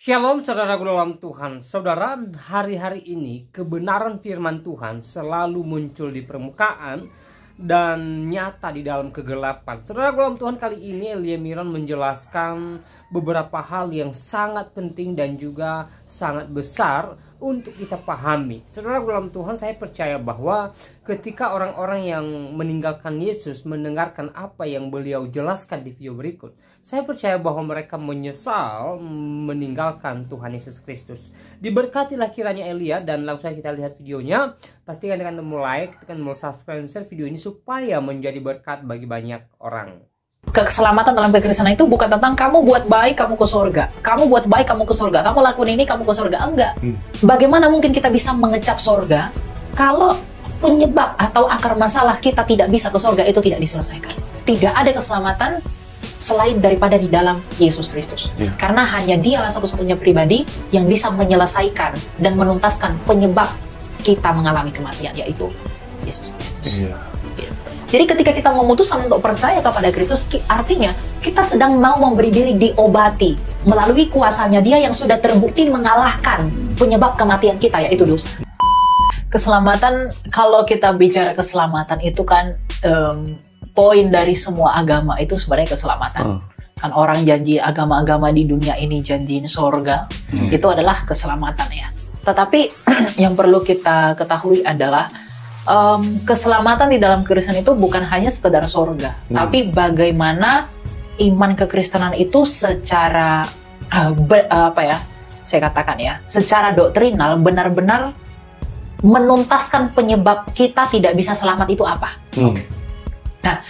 Shalom saudara dalam Tuhan. Saudara, hari-hari ini kebenaran firman Tuhan selalu muncul di permukaan dan nyata di dalam kegelapan. Saudara dalam Tuhan, kali ini Elia Miron menjelaskan beberapa hal yang sangat penting dan juga sangat besar untuk kita pahami. Saudara dalam Tuhan, saya percaya bahwa ketika orang-orang yang meninggalkan Yesus mendengarkan apa yang beliau jelaskan di video berikut, saya percaya bahwa mereka menyesal meninggalkan Tuhan Yesus Kristus. Diberkatilah kiranya Elia, dan langsung saja kita lihat videonya. Pastikan dengan tombol like, tekan tombol subscribe, dan share video ini supaya menjadi berkat bagi banyak orang. Keselamatan dalam kekristenan itu bukan tentang kamu buat baik kamu ke surga, kamu buat baik kamu ke surga, kamu lakuin ini kamu ke surga. Enggak. Bagaimana mungkin kita bisa mengecap surga kalau penyebab atau akar masalah kita tidak bisa ke surga itu tidak diselesaikan? Tidak ada keselamatan selain daripada di dalam Yesus Kristus. Karena hanya Dialah satu-satunya pribadi yang bisa menyelesaikan dan menuntaskan penyebab kita mengalami kematian, yaitu Yesus Kristus. Gitu. Jadi ketika kita memutuskan untuk percaya kepada Kristus, artinya kita sedang mau memberi diri diobati melalui kuasanya Dia yang sudah terbukti mengalahkan penyebab kematian kita, yaitu dosa. Keselamatan, kalau kita bicara keselamatan itu kan poin dari semua agama itu sebenarnya keselamatan. Kan orang janji agama-agama di dunia ini janjiin surga, itu adalah keselamatan ya. Tetapi yang perlu kita ketahui adalah keselamatan di dalam kekristenan itu bukan hanya sekedar surga, tapi bagaimana iman kekristenan itu secara saya katakan ya, secara doktrinal benar-benar menuntaskan penyebab kita tidak bisa selamat itu apa. Nah,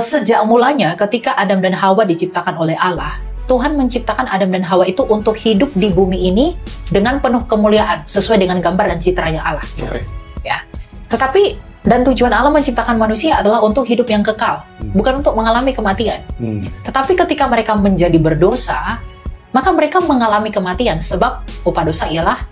sejak mulanya ketika Adam dan Hawa diciptakan oleh Allah, Tuhan menciptakan Adam dan Hawa itu untuk hidup di bumi ini dengan penuh kemuliaan sesuai dengan gambar dan citranya Allah. Ya. Tetapi dan tujuan Allah menciptakan manusia adalah untuk hidup yang kekal, bukan untuk mengalami kematian. Tetapi ketika mereka menjadi berdosa, maka mereka mengalami kematian, sebab upah dosa ialah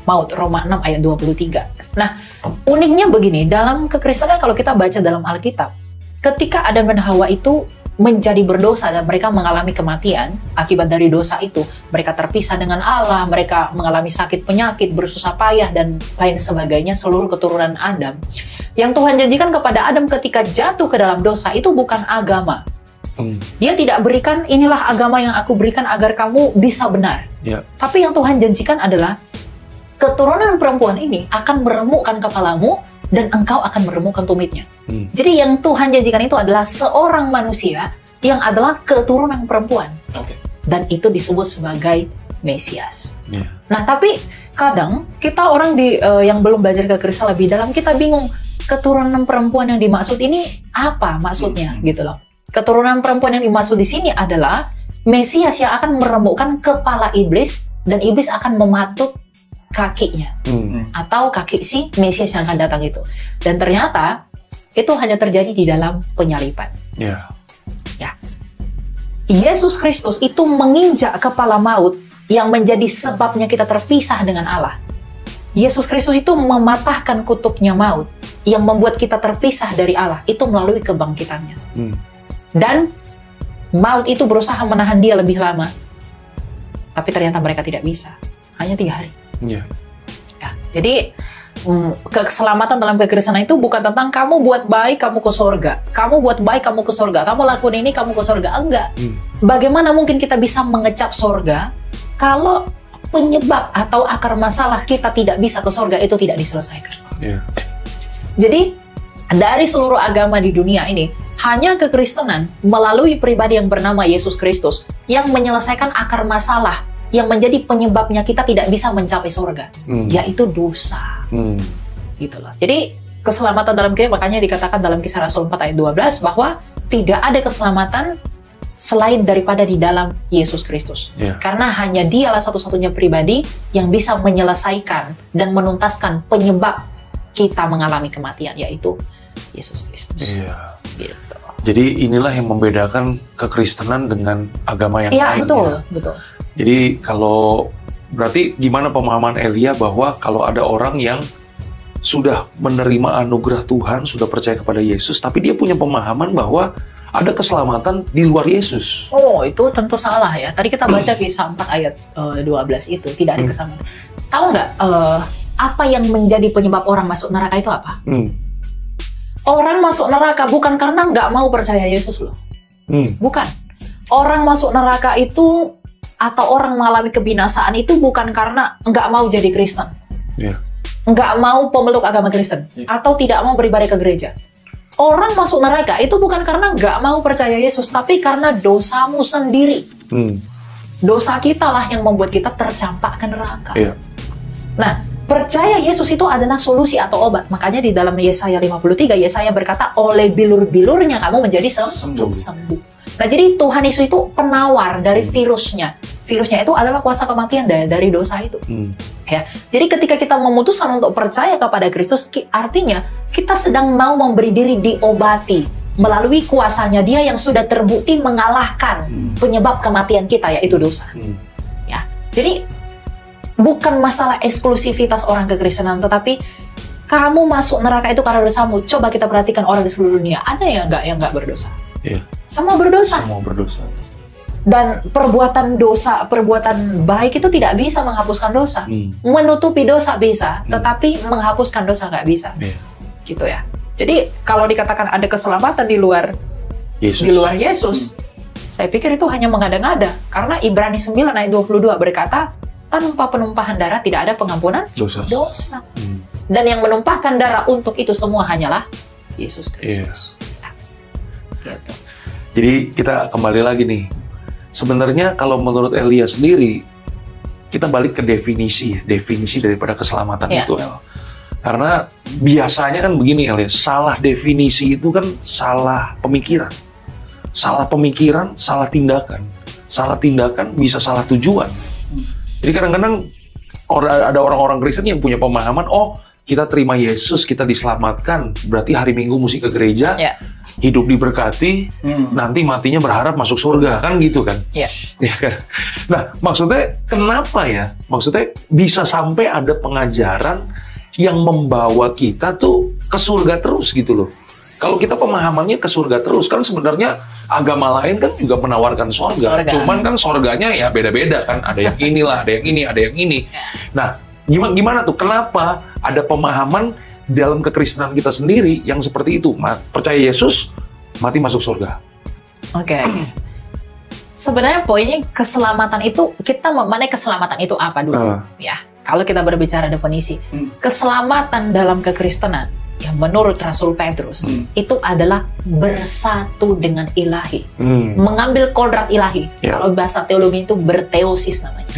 maut. Roma 6 ayat 23. Nah, uniknya begini, dalam kekristenan kalau kita baca dalam Alkitab, ketika Adam dan Hawa itu menjadi berdosa dan mereka mengalami kematian akibat dari dosa itu, mereka terpisah dengan Allah, mereka mengalami sakit penyakit, bersusah payah dan lain sebagainya, seluruh keturunan Adam. Yang Tuhan janjikan kepada Adam ketika jatuh ke dalam dosa itu bukan agama. Dia tidak berikan, inilah agama yang aku berikan agar kamu bisa benar. Tapi yang Tuhan janjikan adalah keturunan perempuan ini akan meremukkan kepalamu dan engkau akan meremukkan tumitnya. Jadi yang Tuhan janjikan itu adalah seorang manusia yang adalah keturunan perempuan. Dan itu disebut sebagai Mesias. Nah, tapi kadang kita orang yang belum belajar ke Kristus lebih dalam, kita bingung keturunan perempuan yang dimaksud ini apa maksudnya gitu loh. Keturunan perempuan yang dimaksud di sini adalah Mesias yang akan meremukkan kepala iblis dan iblis akan mematuk kakinya atau kaki si Mesias yang akan datang itu. Dan ternyata itu hanya terjadi di dalam penyaliban. Ya. Yesus Kristus itu menginjak kepala maut yang menjadi sebabnya kita terpisah dengan Allah. Yesus Kristus itu mematahkan kutuknya maut yang membuat kita terpisah dari Allah, itu melalui kebangkitannya. Dan maut itu berusaha menahan dia lebih lama, tapi ternyata mereka tidak bisa, hanya 3 hari. Ya, jadi keselamatan dalam kekristenan itu bukan tentang kamu buat baik kamu ke surga, kamu buat baik kamu ke surga, kamu lakuin ini kamu ke surga. Enggak. Bagaimana mungkin kita bisa mengecap surga kalau penyebab atau akar masalah kita tidak bisa ke surga itu tidak diselesaikan? Jadi dari seluruh agama di dunia ini, hanya kekristenan melalui pribadi yang bernama Yesus Kristus yang menyelesaikan akar masalah yang menjadi penyebabnya kita tidak bisa mencapai surga, yaitu dosa. Gitu loh. Jadi keselamatan dalam makanya dikatakan dalam Kisah Rasul 4 ayat 12 bahwa tidak ada keselamatan selain daripada di dalam Yesus Kristus. Karena hanya Dialah satu-satunya pribadi yang bisa menyelesaikan dan menuntaskan penyebab kita mengalami kematian, yaitu Yesus Kristus. Gitu. Jadi inilah yang membedakan kekristenan dengan agama yang lain. Betul. Jadi kalau berarti gimana pemahaman Elia bahwa kalau ada orang yang sudah menerima anugerah Tuhan, sudah percaya kepada Yesus, tapi dia punya pemahaman bahwa ada keselamatan di luar Yesus. Oh, itu tentu salah ya. Tadi kita baca Kisah 4 ayat 12 itu, tidak ada keselamatan. Tahu nggak apa yang menjadi penyebab orang masuk neraka itu apa? Orang masuk neraka bukan karena nggak mau percaya Yesus loh. Bukan. Orang masuk neraka itu atau orang mengalami kebinasaan itu bukan karena nggak mau jadi Kristen. Nggak mau pemeluk agama Kristen. Atau tidak mau beribadah ke gereja. Orang masuk neraka itu bukan karena nggak mau percaya Yesus, tapi karena dosamu sendiri. Dosa kita lah yang membuat kita tercampak ke neraka. Nah, percaya Yesus itu adalah solusi atau obat. Makanya di dalam Yesaya 53, Yesaya berkata, oleh bilur-bilurnya kamu menjadi sembuh. Nah, jadi Tuhan Yesus itu penawar dari virusnya. Virusnya itu adalah kuasa kematian dari dosa itu. Ya, jadi ketika kita memutuskan untuk percaya kepada Kristus, artinya kita sedang mau memberi diri diobati melalui kuasanya Dia yang sudah terbukti mengalahkan penyebab kematian kita, yaitu dosa. Ya, jadi bukan masalah eksklusivitas orang kekristenan, tetapi kamu masuk neraka itu karena dosamu. Coba kita perhatikan orang di seluruh dunia, ada yang nggak berdosa? Semua berdosa. Semua berdosa. Dan perbuatan dosa, perbuatan baik itu tidak bisa menghapuskan dosa. Menutupi dosa bisa, tetapi menghapuskan dosa nggak bisa. Gitu ya. Jadi kalau dikatakan ada keselamatan di luar Yesus, saya pikir itu hanya mengada-ngada. Karena Ibrani 9 ayat 22 berkata, tanpa penumpahan darah tidak ada pengampunan dosa. Dan yang menumpahkan darah untuk itu semua hanyalah Yesus Kristus. Gitu. Jadi kita kembali lagi nih. Sebenarnya kalau menurut Elia sendiri, kita balik ke definisi daripada keselamatan itu, El. Karena biasanya kan begini, El, ya, salah definisi itu kan salah pemikiran. Salah pemikiran, salah tindakan. Salah tindakan bisa salah tujuan. Jadi kadang-kadang ada orang-orang Kristen yang punya pemahaman, oh kita terima Yesus, kita diselamatkan, berarti hari Minggu mesti ke gereja, hidup diberkati, nanti matinya berharap masuk surga, kan gitu kan? Ya kan? Nah, maksudnya kenapa ya? Maksudnya bisa sampai ada pengajaran yang membawa kita tuh ke surga terus gitu loh. Kalau kita pemahamannya ke surga terus, kan sebenarnya agama lain kan juga menawarkan surga. Cuman kan surganya ya beda-beda kan, ada yang inilah, ada yang ini, ada yang ini. Nah, gimana tuh? Kenapa ada pemahaman dalam kekristenan kita sendiri yang seperti itu? Percaya Yesus, mati masuk surga. Oke. Sebenarnya poinnya keselamatan itu, kita mengenai keselamatan itu apa dulu? Ya, kalau kita berbicara definisi, keselamatan dalam kekristenan, yang menurut Rasul Petrus, itu adalah bersatu dengan ilahi. Mengambil kodrat ilahi. Kalau bahasa teologi itu berteosis namanya.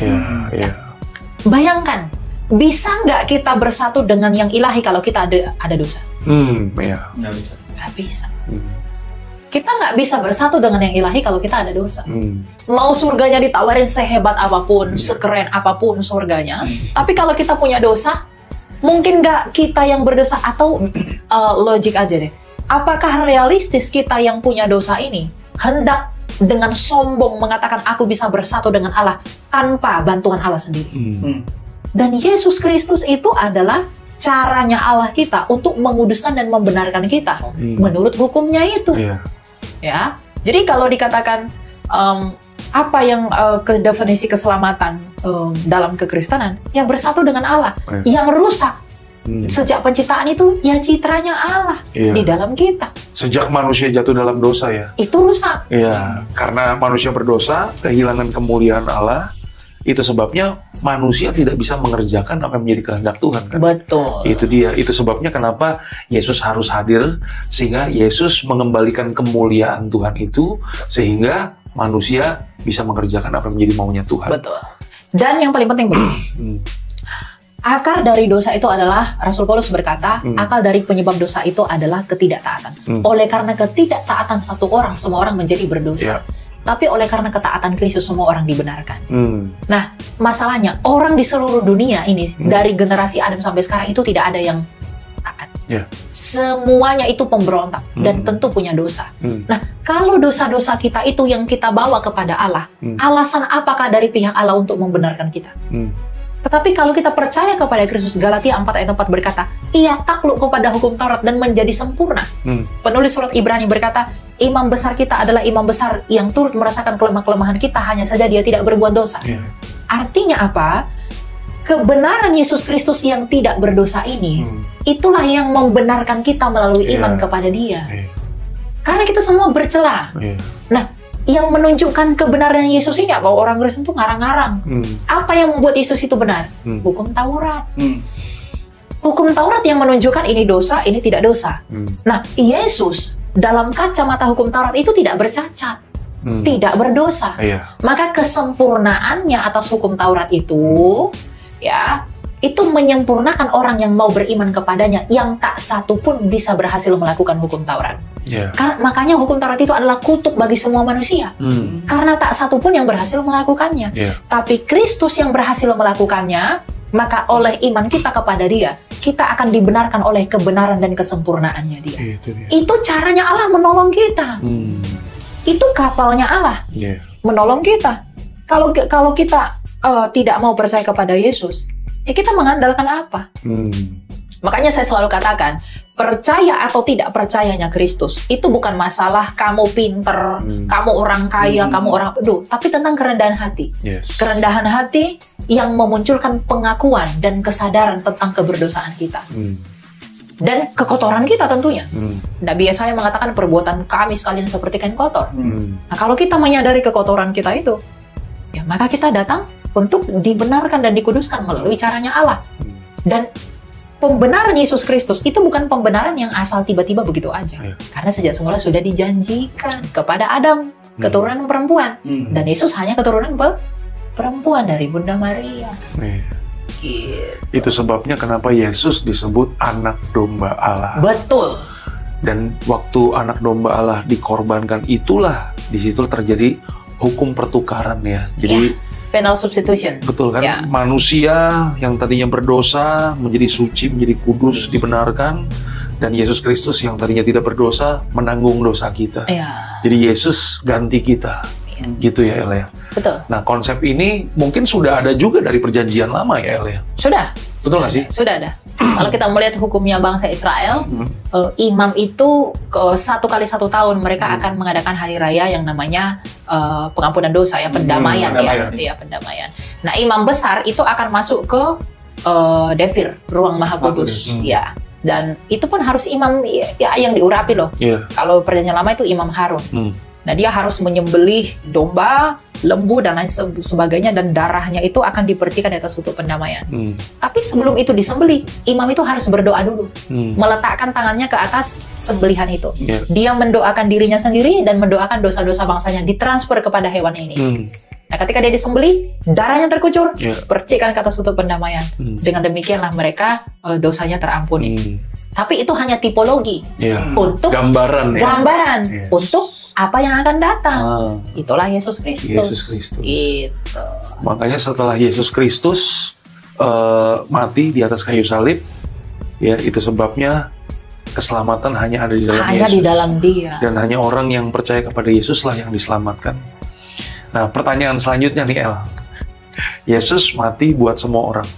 Bayangkan, bisa nggak kita bersatu dengan yang ilahi kalau kita ada dosa? Nggak bisa. Nggak bisa. Kita nggak bisa bersatu dengan yang ilahi kalau kita ada dosa. Mau surganya ditawarin sehebat apapun, sekeren apapun surganya, tapi kalau kita punya dosa, mungkin nggak kita yang berdosa, atau logik aja deh. Apakah realistis kita yang punya dosa ini hendak dengan sombong mengatakan aku bisa bersatu dengan Allah tanpa bantuan Allah sendiri? Dan Yesus Kristus itu adalah caranya Allah kita untuk menguduskan dan membenarkan kita menurut hukumnya itu. Ya, jadi kalau dikatakan apa yang definisi keselamatan dalam kekristenan, yang bersatu dengan Allah, yang rusak sejak penciptaan itu ya citranya Allah di dalam kita. Sejak manusia jatuh dalam dosa ya. Itu rusak. Iya, karena manusia berdosa, kehilangan kemuliaan Allah. Itu sebabnya manusia tidak bisa mengerjakan apa yang menjadi kehendak Tuhan kan? Betul. Itu dia. Itu sebabnya kenapa Yesus harus hadir, sehingga Yesus mengembalikan kemuliaan Tuhan itu, sehingga manusia bisa mengerjakan apa yang menjadi maunya Tuhan. Betul. Dan yang paling penting begini. Akar dari dosa itu adalah, Rasul Paulus berkata, akar dari penyebab dosa itu adalah ketidaktaatan. Oleh karena ketidaktaatan satu orang, semua orang menjadi berdosa. Tapi oleh karena ketaatan Kristus, semua orang dibenarkan. Nah, masalahnya, orang di seluruh dunia ini, dari generasi Adam sampai sekarang itu tidak ada yang taat. Semuanya itu pemberontak, dan tentu punya dosa. Nah, kalau dosa-dosa kita itu yang kita bawa kepada Allah, alasan apakah dari pihak Allah untuk membenarkan kita? Tetapi kalau kita percaya kepada Kristus, Galatia 4 ayat 4 berkata, ia takluk kepada hukum Taurat dan menjadi sempurna. Penulis surat Ibrani berkata, imam besar kita adalah imam besar yang turut merasakan kelemahan kita, hanya saja dia tidak berbuat dosa. Artinya apa? Kebenaran Yesus Kristus yang tidak berdosa ini, itulah yang membenarkan kita melalui iman kepada dia. Karena kita semua bercela. Nah, yang menunjukkan kebenaran Yesus ini apa? Orang Kristen tuh ngarang-ngarang. Apa yang membuat Yesus itu benar? Hukum Taurat. Hukum Taurat yang menunjukkan ini dosa, ini tidak dosa. Nah, Yesus dalam kacamata hukum Taurat itu tidak bercacat, tidak berdosa. Maka kesempurnaannya atas hukum Taurat itu, ya, itu menyempurnakan orang yang mau beriman kepadanya, yang tak satu pun bisa berhasil melakukan hukum Taurat. Karena makanya hukum Taurat itu adalah kutuk bagi semua manusia. Karena tak satu pun yang berhasil melakukannya. Tapi Kristus yang berhasil melakukannya, maka oleh iman kita kepada dia, kita akan dibenarkan oleh kebenaran dan kesempurnaannya dia. Itu caranya Allah menolong kita. Itu kapalnya Allah menolong kita. Kalau kita tidak mau percaya kepada Yesus, ya kita mengandalkan apa? Makanya saya selalu katakan, percaya atau tidak percayanya Kristus itu bukan masalah kamu pinter, kamu orang kaya, kamu orang peduh, tapi tentang kerendahan hati. Kerendahan hati yang memunculkan pengakuan dan kesadaran tentang keberdosaan kita. Dan kekotoran kita tentunya. Nabi Yesaya mengatakan perbuatan kami sekalian seperti kain kotor. Nah, kalau kita menyadari kekotoran kita itu, ya maka kita datang untuk dibenarkan dan dikuduskan melalui caranya Allah. Dan pembenaran Yesus Kristus itu bukan pembenaran yang asal tiba-tiba begitu aja. Karena sejak semula sudah dijanjikan kepada Adam, keturunan perempuan. Dan Yesus hanya keturunan perempuan dari Bunda Maria. Gitu. Itu sebabnya kenapa Yesus disebut anak domba Allah. Betul. Dan waktu anak domba Allah dikorbankan, itulah di situ terjadi hukum pertukaran ya. Jadi penal substitution. Betul kan? Manusia yang tadinya berdosa menjadi suci, menjadi kudus, dibenarkan, dan Yesus Kristus yang tadinya tidak berdosa menanggung dosa kita. Jadi Yesus ganti kita. Gitu ya, El ya. Betul. Nah, konsep ini mungkin sudah ada juga dari perjanjian lama ya, El ya. Sudah. Betul nggak sih? Sudah ada. Kalau kita melihat hukumnya bangsa Israel, imam itu satu kali satu tahun mereka akan mengadakan hari raya yang namanya pengampunan dosa ya, pendamaian ya, pendamaian. Nah, imam besar itu akan masuk ke Devir, ruang Maha Kudus, ya. Dan itu pun harus imam ya, yang diurapi loh. Kalau perjanjian lama itu imam Harun. Nah, dia harus menyembelih domba, lembu, dan lain sebagainya, dan darahnya itu akan dipercikan di atas untuk pendamaian. Tapi sebelum itu disembelih, imam itu harus berdoa dulu, meletakkan tangannya ke atas sembelihan itu. Dia mendoakan dirinya sendiri dan mendoakan dosa-dosa bangsanya, ditransfer kepada hewan ini. Nah, ketika dia disembelih, darahnya terkucur, percikan ke atas untuk pendamaian. Dengan demikianlah mereka dosanya terampuni. Tapi itu hanya tipologi untuk gambaran untuk apa yang akan datang. Itulah Yesus Kristus. Gitu. Makanya setelah Yesus Kristus mati di atas kayu salib, ya itu sebabnya keselamatan hanya ada di dalam Yesus. Di dalam Dia. Dan hanya orang yang percaya kepada Yesus lah yang diselamatkan. Nah, pertanyaan selanjutnya nih, El. Yesus mati buat semua orang.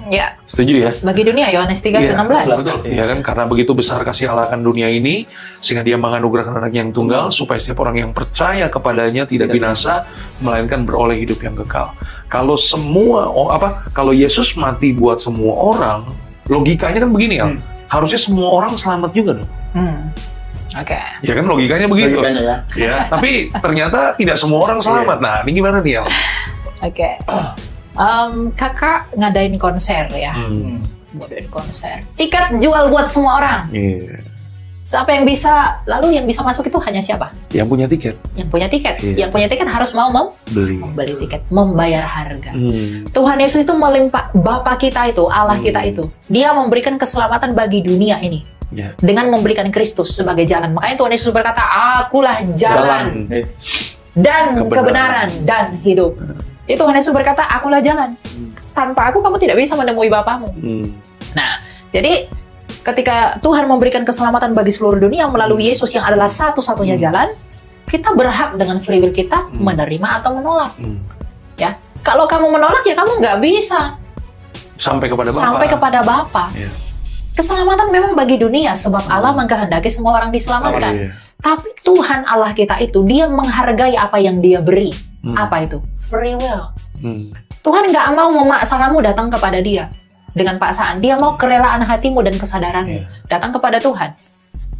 Ya. Setuju ya? Bagi dunia, Yohanes 3:16. Betul. Ya kan, karena begitu besar kasih Allah akan dunia ini, sehingga Dia menganugerahkan anak yang tunggal, supaya setiap orang yang percaya kepadanya tidak binasa, melainkan beroleh hidup yang kekal. Kalau kalau Yesus mati buat semua orang, logikanya kan begini, El. Harusnya semua orang selamat juga dong. Ya kan, logikanya begitu. Ya, tapi ternyata tidak semua orang selamat. Nah, ini gimana nih, El? Kakak ngadain konser ya, ngadain konser. Tiket jual buat semua orang. Siapa yang bisa? Lalu yang bisa masuk itu hanya siapa? Yang punya tiket. Yang punya tiket. Yang punya tiket harus mau membeli tiket, membayar harga. Tuhan Yesus itu melimpah, Bapa kita itu, Allah kita itu, Dia memberikan keselamatan bagi dunia ini. Dengan memberikan Kristus sebagai jalan. Makanya Tuhan Yesus berkata, akulah jalan dan kebenaran dan hidup. Itu Tuhan Yesus berkata, akulah jalan. Tanpa aku kamu tidak bisa menemui Bapamu. Nah, jadi ketika Tuhan memberikan keselamatan bagi seluruh dunia melalui Yesus yang adalah satu-satunya jalan, kita berhak dengan free will kita menerima atau menolak. Ya, kalau kamu menolak ya kamu nggak bisa sampai kepada Bapa. sampai kepada Bapa. Iya. Keselamatan memang bagi dunia sebab Allah mengkehendaki semua orang diselamatkan. Iya. Tapi Tuhan Allah kita itu dia menghargai apa yang dia beri. Apa itu? Free will. Tuhan nggak mau memaksa kamu datang kepada dia dengan paksaan. Dia mau kerelaan hatimu dan kesadaranmu datang kepada Tuhan.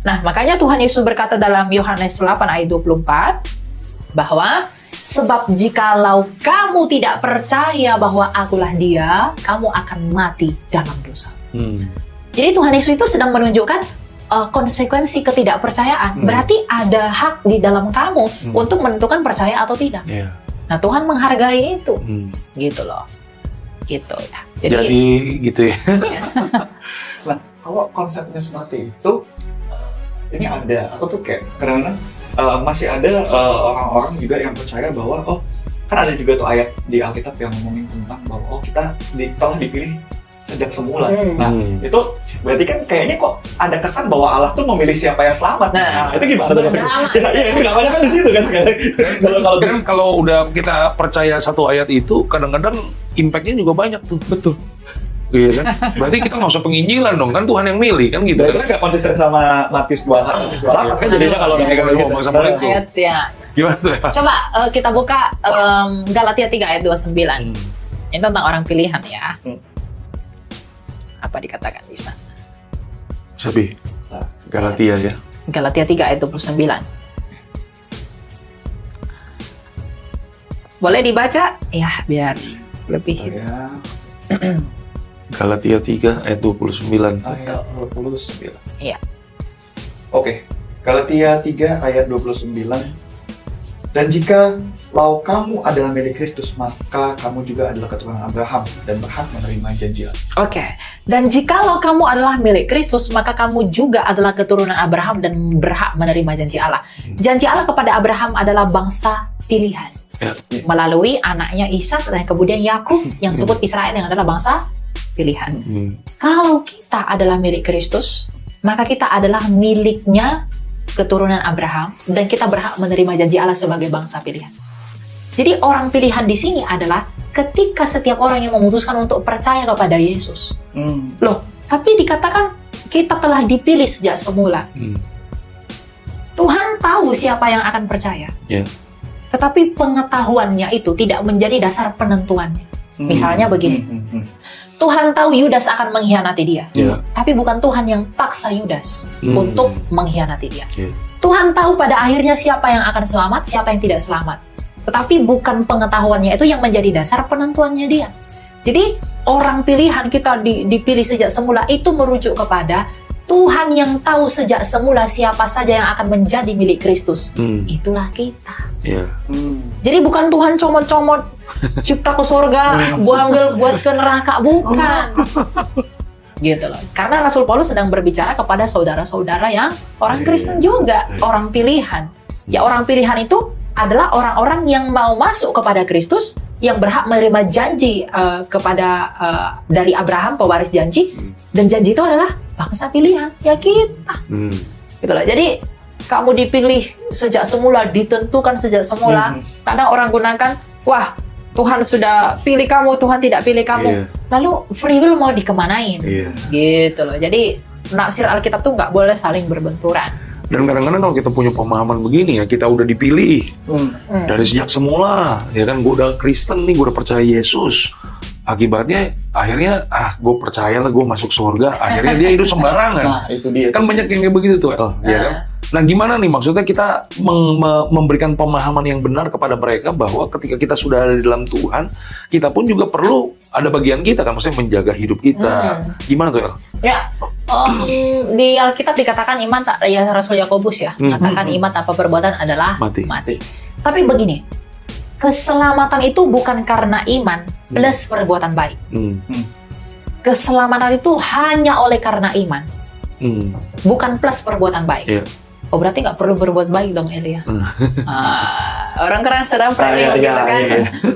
Nah, makanya Tuhan Yesus berkata dalam Yohanes 8 ayat 24 bahwa sebab jikalau kamu tidak percaya bahwa akulah dia, kamu akan mati dalam dosa. Jadi Tuhan Yesus itu sedang menunjukkan konsekuensi ketidakpercayaan. Berarti ada hak di dalam kamu untuk menentukan percaya atau tidak. Nah, Tuhan menghargai itu. Gitu loh. Gitu ya. Jadi gitu ya. Nah, kalau konsepnya seperti itu, ini ada, aku tuh kayak kadang-kadang masih ada orang-orang juga yang percaya bahwa kan ada juga tuh ayat di Alkitab yang ngomongin tentang bahwa kita telah dipilih sejak semula. Nah, itu berarti kan kayaknya kok ada kesan bahwa Allah tuh memilih siapa yang selamat. Nah, itu gimana tuh? Iya, ini dramanya kan di situ kan sekarang. Kalau udah kita percaya satu ayat itu, kadang-kadang impact-nya juga banyak tuh. Betul. Iya kan? Berarti kita nggak usah penginjilan dong, kan Tuhan yang milih kan gitu. Berarti nggak konsisten sama Matius 28 kan jadinya kalau udah kayak ngomong sama itu. Ayat ya. Gimana tuh? Coba kita buka Galatia 3 ayat 29. Ini tentang orang pilihan ya. Apa dikatakan di sana? Sabi. Galatia ya. Galatia 3 ayat 29. Boleh dibaca? Ya, biar lebih. Galatia 3 ayat 29. Ayat 29. Iya. Oke. Galatia 3 ayat 29. Dan jikalau kamu adalah milik Kristus, maka kamu juga adalah keturunan Abraham dan berhak menerima janji Allah. Oke. Dan jikalau kamu adalah milik Kristus, maka kamu juga adalah keturunan Abraham dan berhak menerima janji Allah. Janji Allah kepada Abraham adalah bangsa pilihan. Melalui anaknya Ishak dan kemudian Yakub yang disebut Israel yang adalah bangsa pilihan. Kalau kita adalah milik Kristus, maka kita adalah miliknya keturunan Abraham dan kita berhak menerima janji Allah sebagai bangsa pilihan. Jadi orang pilihan di sini adalah ketika setiap orang yang memutuskan untuk percaya kepada Yesus. Loh, tapi dikatakan kita telah dipilih sejak semula. Tuhan tahu siapa yang akan percaya. Tetapi pengetahuannya itu tidak menjadi dasar penentuannya. Misalnya begini. Tuhan tahu Yudas akan mengkhianati dia. Tapi bukan Tuhan yang paksa Yudas untuk mengkhianati dia. Tuhan tahu pada akhirnya siapa yang akan selamat, siapa yang tidak selamat. Tetapi bukan pengetahuannya itu yang menjadi dasar penentuannya dia. Jadi orang pilihan kita dipilih sejak semula itu merujuk kepada Tuhan yang tahu sejak semula siapa saja yang akan menjadi milik Kristus. Itulah kita. Jadi bukan Tuhan comot-comot cipta ke surga, buat ke neraka, bukan. Gitu loh. Karena Rasul Paulus sedang berbicara kepada saudara-saudara yang orang Kristen juga, orang pilihan. Ya, orang pilihan itu adalah orang-orang yang mau masuk kepada Kristus, yang berhak menerima janji dari Abraham, pewaris janji, dan janji itu adalah bangsa pilihan, ya kita. Gitu loh. Jadi kamu dipilih sejak semula, ditentukan sejak semula. Kadang orang gunakan, wah Tuhan sudah pilih kamu, Tuhan tidak pilih kamu. Lalu free will mau dikemanain? Gitu loh. Jadi naksir Alkitab tuh nggak boleh saling berbenturan. Dan kadang-kadang kalau kita punya pemahaman begini ya, kita udah dipilih dari sejak semula, ya kan, gue udah Kristen nih, gue udah percaya Yesus. Akibatnya akhirnya gue percaya lah, gue masuk surga. Akhirnya dia hidup sembarangan. Nah, itu dia. Kan banyak yang kayak begitu tuh, ya kan? Nah, gimana nih maksudnya kita memberikan pemahaman yang benar kepada mereka bahwa ketika kita sudah ada di dalam Tuhan, kita pun juga perlu ada bagian kita kan, maksudnya menjaga hidup kita. Gimana tuh, El? Ya, di Alkitab dikatakan iman tak, ya Rasul Yakobus ya, mengatakan iman tanpa perbuatan adalah mati. Tapi begini, keselamatan itu bukan karena iman plus perbuatan baik. Keselamatan itu hanya oleh karena iman, bukan plus perbuatan baik. Oh, berarti nggak perlu berbuat baik dong, Elia. Orang keren sedang premium gitu kan?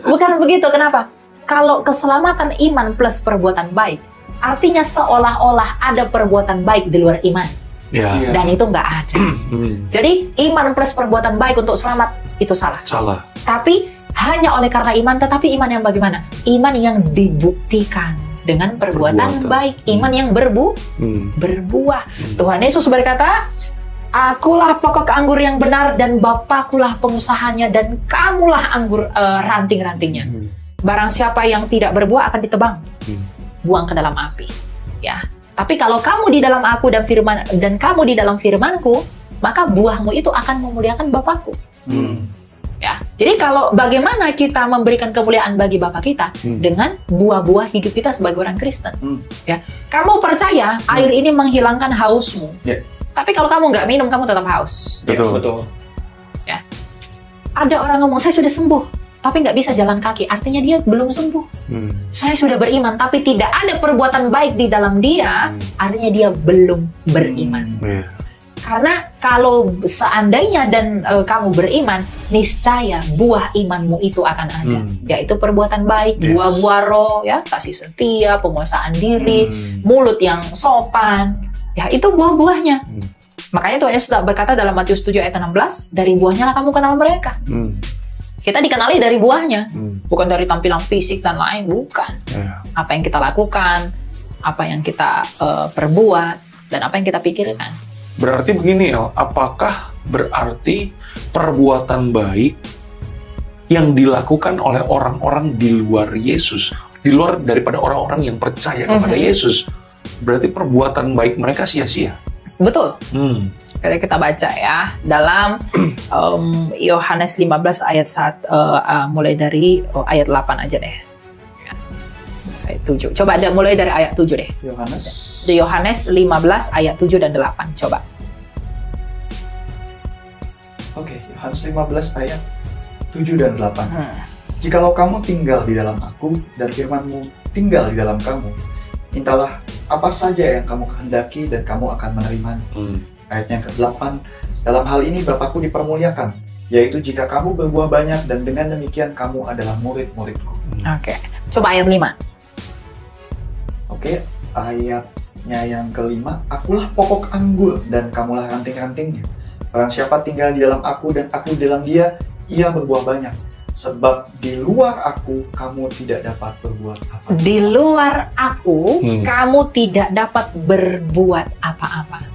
Bukan begitu. Kenapa? Kalau keselamatan iman plus perbuatan baik, artinya seolah-olah ada perbuatan baik di luar iman. Dan itu nggak ada. Jadi iman plus perbuatan baik untuk selamat itu salah. Tapi hanya oleh karena iman, tetapi iman yang bagaimana? Iman yang dibuktikan. dengan perbuatan baik. Iman yang berbuah. Tuhan Yesus berkata, akulah pokok anggur yang benar dan Bapakulah pengusahanya dan kamulah anggur ranting-rantingnya. Barang siapa yang tidak berbuah akan ditebang, buang ke dalam api. Ya. Tapi kalau kamu di dalam aku dan kamu di dalam firmanku, maka buahmu itu akan memuliakan Bapakku. Ya. Jadi kalau bagaimana kita memberikan kemuliaan bagi Bapa kita dengan buah-buah hidup kita sebagai orang Kristen. Ya. Kamu percaya air ini menghilangkan hausmu. Tapi kalau kamu nggak minum, kamu tetap haus. Betul. Ya. Ada orang ngomong, saya sudah sembuh, tapi nggak bisa jalan kaki. Artinya dia belum sembuh. Saya sudah beriman, tapi tidak ada perbuatan baik di dalam dia. Artinya dia belum beriman. Karena kalau seandainya kamu beriman, niscaya buah imanmu itu akan ada. Yaitu perbuatan baik, buah-buah roh, ya, kasih setia, penguasaan diri, mulut yang sopan. Ya, itu buah-buahnya. Makanya Tuhan Yesus berkata dalam Matius 7 ayat 16, dari buahnya lah kamu kenal mereka. Kita dikenali dari buahnya, bukan dari tampilan fisik dan lain, bukan. Apa yang kita lakukan, apa yang kita perbuat, dan apa yang kita pikirkan. Berarti begini, El, apakah berarti perbuatan baik yang dilakukan oleh orang-orang di luar Yesus, di luar daripada orang-orang yang percaya kepada Yesus, berarti perbuatan baik mereka sia-sia? Betul. Kita baca ya dalam Yohanes 15 ayat 1, mulai dari ayat 8 aja deh. Ayat 7. Coba aja mulai dari ayat 7 deh. Yohanes 15 ayat 7 dan 8. Coba. Oke, Yohanes 15 ayat 7 dan 8. Jikalau kamu tinggal di dalam aku dan firmanmu tinggal di dalam kamu, mintalah apa saja yang kamu kehendaki dan kamu akan menerimanya. Ayat yang ke-8, dalam hal ini Bapakku dipermuliakan, yaitu jika kamu berbuah banyak dan dengan demikian kamu adalah murid-muridku. Oke, coba ayat 5. Oke, ayatnya yang ke-5, akulah pokok anggur dan kamulah ranting-rantingnya. Barang siapa tinggal di dalam aku dan aku di dalam dia, ia berbuah banyak. Sebab di luar aku, kamu tidak dapat berbuat apa-apa. Di luar aku, kamu tidak dapat berbuat apa-apa.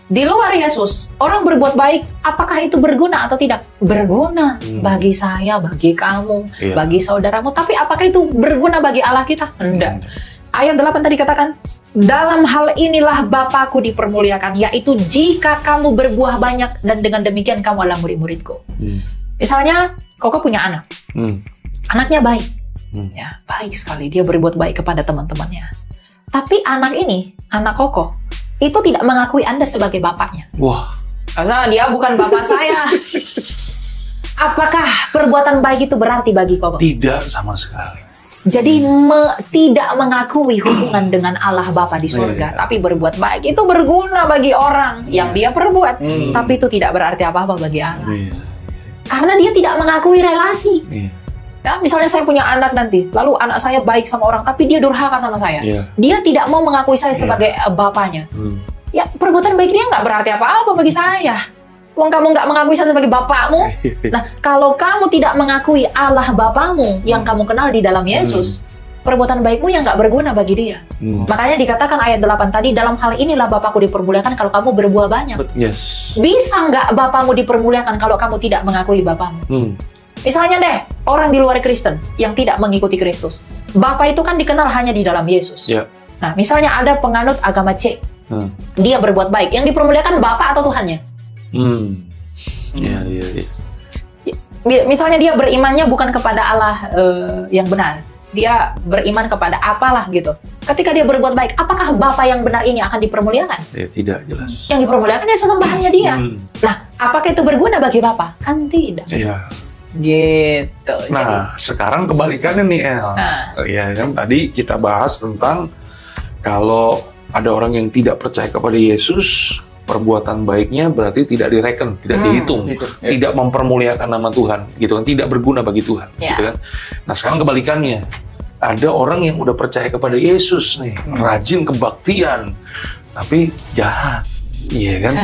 Di luar Yesus, orang berbuat baik, apakah itu berguna atau tidak? Berguna bagi saya, bagi kamu, bagi saudaramu. Tapi apakah itu berguna bagi Allah kita? Tidak. Ayat 8 tadi katakan, dalam hal inilah Bapakku dipermuliakan, yaitu jika kamu berbuah banyak dan dengan demikian kamu adalah murid-muridku. Misalnya, Koko punya anak. Anaknya baik. Ya, baik sekali. Dia berbuat baik kepada teman-temannya. Tapi anak ini, anak Koko, itu tidak mengakui Anda sebagai bapaknya. Wah. Karena dia bukan bapak saya. Apakah perbuatan baik itu berarti bagi Koko? Tidak sama sekali. Jadi tidak mengakui hubungan dengan Allah Bapa di surga, tapi berbuat baik itu berguna bagi orang yang dia perbuat, tapi itu tidak berarti apa-apa bagi Allah. Karena dia tidak mengakui relasi. Ya, misalnya saya punya anak nanti, lalu anak saya baik sama orang, tapi dia durhaka sama saya. Dia tidak mau mengakui saya sebagai bapaknya. Ya, perbuatan baik dia nggak berarti apa-apa bagi saya. Wong kamu nggak mengakui saya sebagai bapakmu. Nah, kalau kamu tidak mengakui Allah Bapamu yang kamu kenal di dalam Yesus, perbuatan baikmu yang nggak berguna bagi dia. Makanya dikatakan ayat 8 tadi, dalam hal inilah Bapakku dipermuliakan kalau kamu berbuah banyak. Bisa nggak Bapamu dipermuliakan kalau kamu tidak mengakui Bapamu? Misalnya deh, orang di luar Kristen yang tidak mengikuti Kristus. Bapa itu kan dikenal hanya di dalam Yesus. Nah, misalnya ada penganut agama C. Dia berbuat baik. Yang dipermuliakan Bapa atau Tuhannya? Misalnya dia berimannya bukan kepada Allah yang benar, dia beriman kepada apalah gitu. Ketika dia berbuat baik, apakah Bapa yang benar ini akan dipermuliakan? Tidak jelas. Yang dipermuliakan ya sesembahannya dia. Nah, apakah itu berguna bagi Bapa? Kan tidak. Gitu. Nah, sekarang kebalikannya nih, El. Ya kan tadi kita bahas tentang kalau ada orang yang tidak percaya kepada Yesus, perbuatan baiknya berarti tidak direken, tidak dihitung, tidak mempermuliakan nama Tuhan, gitu kan, tidak berguna bagi Tuhan, gitu kan. Nah, sekarang kebalikannya, ada orang yang udah percaya kepada Yesus nih, rajin kebaktian, tapi jahat, Iya kan,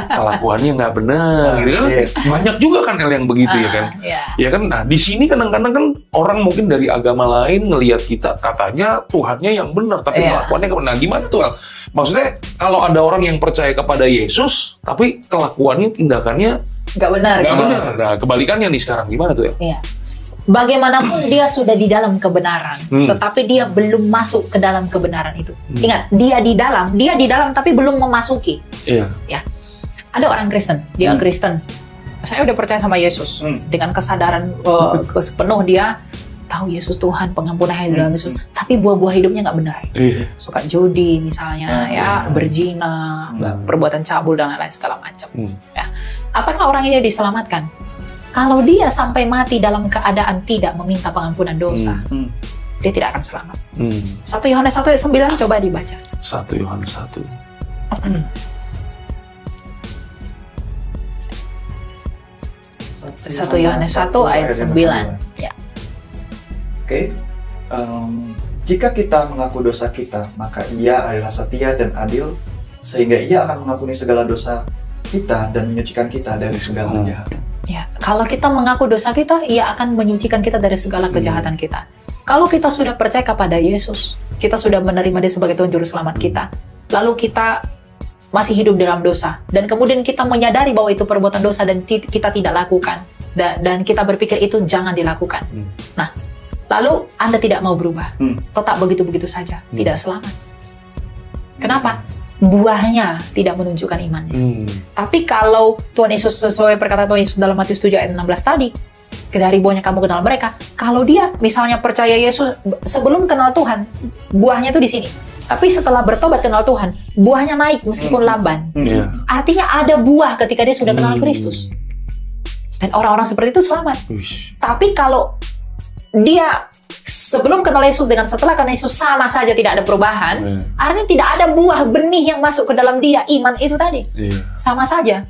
kelakuannya nggak benar, gitu kan. Iya. Banyak juga kan El yang begitu ya kan. Iya. Ya kan, nah di sini kadang-kadang kan orang mungkin dari agama lain ngelihat kita katanya Tuhannya yang benar, tapi Iya. kelakuannya nggak benar. Nah, gimana tuh El? Maksudnya kalau ada orang yang percaya kepada Yesus, tapi kelakuannya, tindakannya Nggak benar. nggak benar. Nah, kebalikannya nih sekarang gimana tuh El? Iya. Bagaimanapun dia sudah di dalam kebenaran, tetapi dia belum masuk ke dalam kebenaran itu. Ingat, dia di dalam tapi belum memasuki. Iya. Ada orang Kristen, dia Kristen. Saya udah percaya sama Yesus dengan kesadaran sepenuh dia tahu Yesus Tuhan, pengampunan di dalam Yesus. Tapi buah-buah hidupnya nggak benar. Iya. Suka judi misalnya, ya, berzina, perbuatan cabul dan lain-lain segala macam. Ya. Apakah orang ini diselamatkan? Kalau dia sampai mati dalam keadaan tidak meminta pengampunan dosa, dia tidak akan selamat. 1 Yohanes 1 ayat 9 coba dibaca. 1 Yohanes 1. 1 Yohanes 1 ayat 9. Ya. Oke. Jika kita mengaku dosa kita, maka Ia adalah setia dan adil, sehingga Ia akan mengampuni segala dosa kita dan menyucikan kita dari segala kejahatan. Ya, kalau kita mengaku dosa kita, Ia akan menyucikan kita dari segala kejahatan kita. Kalau kita sudah percaya kepada Yesus, kita sudah menerima Dia sebagai Tuhan Juru Selamat kita, lalu kita masih hidup dalam dosa, dan kemudian kita menyadari bahwa itu perbuatan dosa dan kita tidak lakukan, dan kita berpikir itu jangan dilakukan. Nah, lalu Anda tidak mau berubah, tetap begitu-begitu saja, tidak selamat. Kenapa? Buahnya tidak menunjukkan imannya. Tapi kalau Tuhan Yesus, sesuai perkataan Tuhan Yesus dalam Matius 7 ayat 16 tadi, dari buahnya kamu kenal mereka. Kalau dia misalnya percaya Yesus sebelum kenal Tuhan, buahnya itu di sini. Tapi setelah bertobat kenal Tuhan, buahnya naik meskipun lamban. Artinya ada buah ketika dia sudah kenal Kristus. Dan orang-orang seperti itu selamat. Tapi kalau dia sebelum kenal Yesus dengan setelah kenal Yesus sama saja tidak ada perubahan, artinya tidak ada buah benih yang masuk ke dalam dia, iman itu tadi. Sama saja.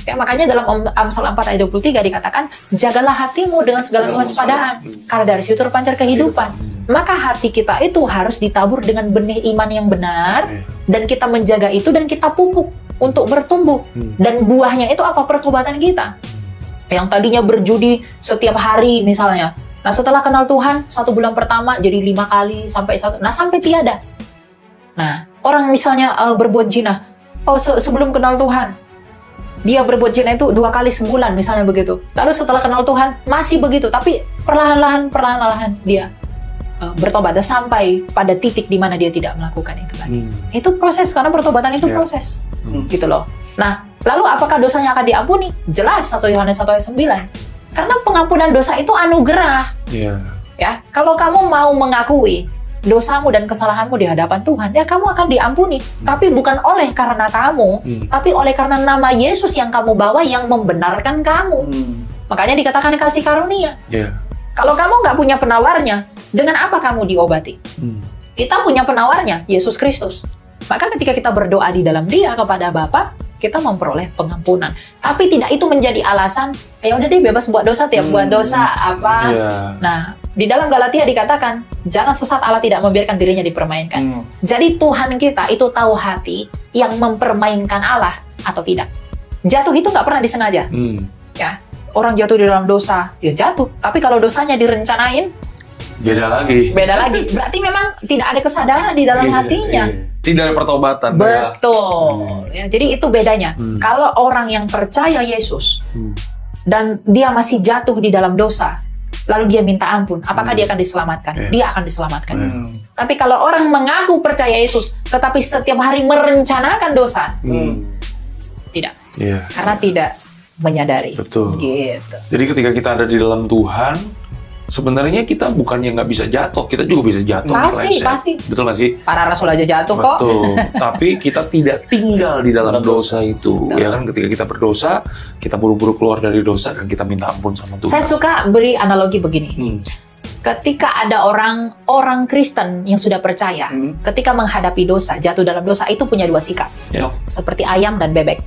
Ya, makanya dalam Amsal 4 ayat 23 dikatakan, jagalah hatimu dengan segala kewaspadaan, karena dari situ terpancar kehidupan. Maka hati kita itu harus ditabur dengan benih iman yang benar, dan kita menjaga itu dan kita pupuk untuk bertumbuh. Dan buahnya itu apa? Pertobatan kita. Yang tadinya berjudi setiap hari misalnya, nah setelah kenal Tuhan 1 bulan pertama jadi 5 kali sampai tiada. Nah, orang misalnya berbuat zina, sebelum kenal Tuhan dia berbuat zina itu 2 kali sebulan misalnya begitu. Lalu setelah kenal Tuhan masih begitu, tapi perlahan-lahan dia bertobat sampai pada titik di mana dia tidak melakukan itu lagi. Itu proses, karena pertobatan itu proses. Gitu loh. Nah, lalu apakah dosanya akan diampuni? Jelas 1 Yohanes 1 ayat 9. Karena pengampunan dosa itu anugerah. Ya, kalau kamu mau mengakui dosamu dan kesalahanmu di hadapan Tuhan, ya kamu akan diampuni. Tapi bukan oleh karena kamu, tapi oleh karena nama Yesus yang kamu bawa yang membenarkan kamu. Makanya dikatakan kasih karunia. Kalau kamu nggak punya penawarnya, dengan apa kamu diobati? Kita punya penawarnya, Yesus Kristus. Maka ketika kita berdoa di dalam Dia kepada Bapa, kita memperoleh pengampunan. Tapi tidak itu menjadi alasan, ya udah deh bebas buat dosa, tiap buat dosa apa. Nah, di dalam Galatia dikatakan, jangan sesat, Allah tidak membiarkan dirinya dipermainkan. Jadi Tuhan kita itu tahu hati yang mempermainkan Allah atau tidak. Jatuh itu nggak pernah disengaja. Ya, orang jatuh di dalam dosa, ya jatuh. Tapi kalau dosanya direncanain, beda lagi. Berarti memang tidak ada kesadaran di dalam hatinya. Tidak ada pertobatan. Betul. Ya, jadi itu bedanya. Kalau orang yang percaya Yesus dan dia masih jatuh di dalam dosa, lalu dia minta ampun, apakah dia akan diselamatkan? Dia akan diselamatkan. Tapi kalau orang mengaku percaya Yesus, tetapi setiap hari merencanakan dosa, tidak. Karena tidak menyadari. Betul. Gitu. Jadi ketika kita ada di dalam Tuhan, sebenarnya kita bukannya nggak bisa jatuh, kita juga bisa jatuh. Pasti. Betul nggak sih? Para rasul aja jatuh kok. Betul. Tapi kita tidak tinggal di dalam dosa itu. Ya kan, ketika kita berdosa, kita buru-buru keluar dari dosa dan kita minta ampun sama Tuhan. Saya suka beri analogi begini. Ketika ada orang Kristen yang sudah percaya, ketika menghadapi dosa, jatuh dalam dosa itu punya 2 sikap. Seperti ayam dan bebek.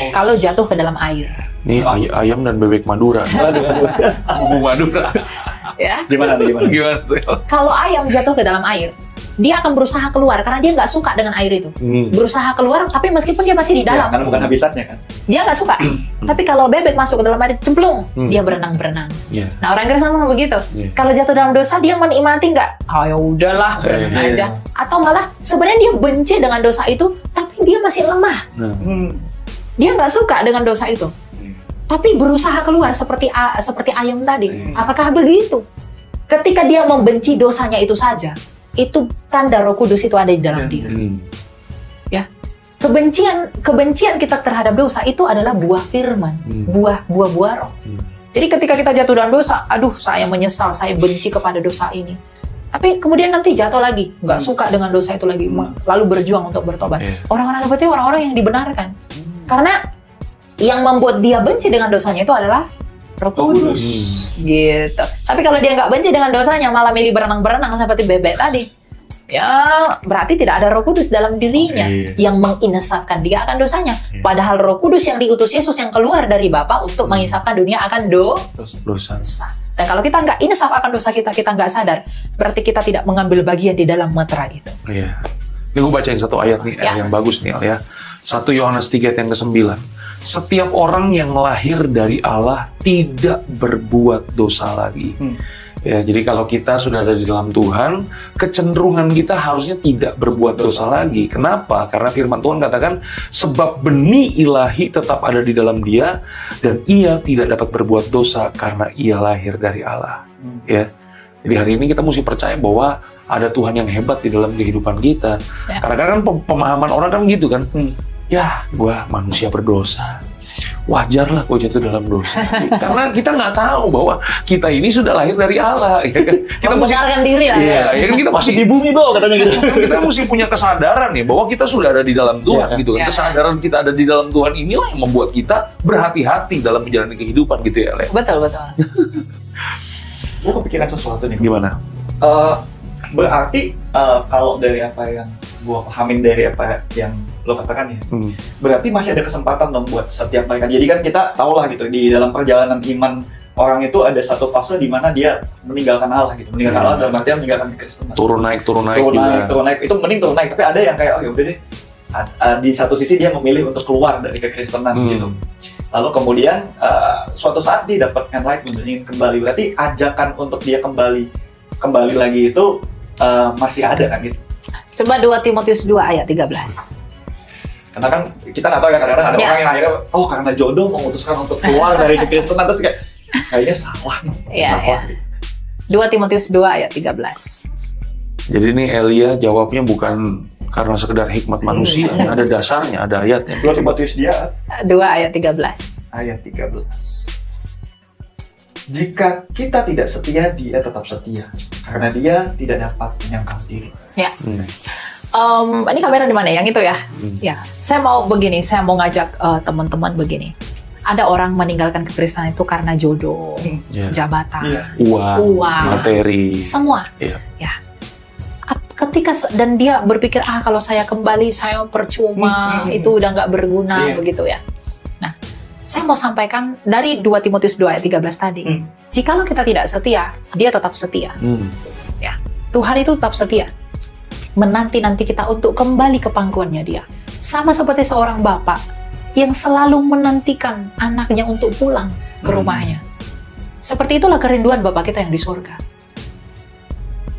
Kalau jatuh ke dalam air. Nih ayam dan bebek Madura. Bumbu Madura. Ya. Gimana tuh? Kalau ayam jatuh ke dalam air, dia akan berusaha keluar karena dia nggak suka dengan air itu. Berusaha keluar, tapi meskipun dia masih di dalam, karena bukan habitatnya kan. dia nggak suka. Tapi kalau bebek masuk ke dalam air, cemplung, dia berenang-berenang. Nah, orang Kristen pun begitu. Kalau jatuh dalam dosa, dia menikmati nggak? Oh ya udahlah, berenang aja. Atau malah sebenarnya dia benci dengan dosa itu, tapi dia masih lemah. Dia nggak suka dengan dosa itu, tapi berusaha keluar seperti ayam tadi. Apakah begitu? Ketika dia membenci dosanya itu saja, itu tanda Roh Kudus itu ada di dalam diri. Ya, kebencian kita terhadap dosa itu adalah buah firman, buah roh. Jadi ketika kita jatuh dalam dosa, aduh saya menyesal, saya benci kepada dosa ini. Tapi kemudian nanti jatuh lagi, nggak suka dengan dosa itu lagi, lalu berjuang untuk bertobat. Orang-orang seperti orang-orang yang dibenarkan, karena yang membuat dia benci dengan dosanya itu adalah Roh Kudus, gitu. Tapi kalau dia nggak benci dengan dosanya, malah milih berenang-berenang seperti bebek tadi, ya berarti tidak ada Roh Kudus dalam dirinya yang menginsafkan dia akan dosanya. Padahal Roh Kudus yang diutus Yesus yang keluar dari Bapa untuk menginsafkan dunia akan dosa. Dan kalau kita nggak insaf akan dosa kita nggak sadar, berarti kita tidak mengambil bagian di dalam meterai itu. Iya. Ini gue bacain satu ayat nih, yang bagus nih, ya. 1 Yohanes 3 ayat yang ke-9. Setiap orang yang lahir dari Allah tidak berbuat dosa lagi. Ya, jadi kalau kita sudah ada di dalam Tuhan, kecenderungan kita harusnya tidak berbuat dosa lagi. Kenapa? Karena firman Tuhan katakan, sebab benih ilahi tetap ada di dalam dia, dan ia tidak dapat berbuat dosa karena ia lahir dari Allah. Ya. Jadi hari ini kita mesti percaya bahwa ada Tuhan yang hebat di dalam kehidupan kita. Kadang-kadang kan pemahaman orang kan gitu kan, ya gua manusia berdosa, wajarlah gue jatuh dalam dosa. Karena kita nggak tahu bahwa kita ini sudah lahir dari Allah, ya kan? Kita membenarkan diri lah. Ya kan, kita masih di bumi bro, katanya gitu. Kita mesti punya kesadaran nih bahwa kita sudah ada di dalam Tuhan, gitu kan. Kesadaran kita ada di dalam Tuhan inilah yang membuat kita berhati-hati dalam menjalani kehidupan, gitu ya, Le. Betul. Gue kepikiran sesuatu nih. Gimana? Berarti kalau dari apa yang gue pahamin dari apa yang lo katakan ya, berarti masih ada kesempatan dong buat setiap mereka. Jadi kan kita tahu lah gitu, di dalam perjalanan iman orang itu ada satu fase di mana dia meninggalkan Allah gitu. Meninggalkan Allah dalam artian meninggalkan kekristenan. Turun naik itu mending turun naik. Tapi ada yang kayak, oh ya udah deh, di satu sisi dia memilih untuk keluar dari kekristenan gitu. Lalu kemudian suatu saat dia dapat enlightenment, ingin kembali. Berarti ajakan untuk dia kembali lagi itu masih ada kan gitu. Coba 2 Timotius 2 ayat 13. Karena kan kita nggak tahu ya, kadang-kadang ada orang yang akhirnya, oh karena jodoh memutuskan untuk keluar dari kekristenan, terus kayaknya salah nih. Iya. 2 Timotius 2 ayat 13. Jadi ini Elia jawabnya bukan karena sekedar hikmat manusia, ada dasarnya, ada ayatnya. 2 Timotius 2 ayat 13. Ayat 13. Jika kita tidak setia, dia tetap setia, karena dia tidak dapat menyangkal diri. Ya. Ini kamera di mana? Yang itu ya? Ya. Saya mau ngajak teman-teman begini. Ada orang meninggalkan kekristenan itu karena jodoh, jabatan, uang, materi, semua. Ya. Ketika dan dia berpikir, kalau saya kembali saya percuma, itu udah nggak berguna, begitu ya. Nah, saya mau sampaikan dari 2 Timotius 2 ayat 13 tadi. Jikalau kita tidak setia, dia tetap setia. Ya, Tuhan itu tetap setia. Menanti-nanti kita untuk kembali ke pangkuannya dia. Sama seperti seorang bapak yang selalu menantikan anaknya untuk pulang ke rumahnya. Seperti itulah kerinduan Bapak kita yang di surga.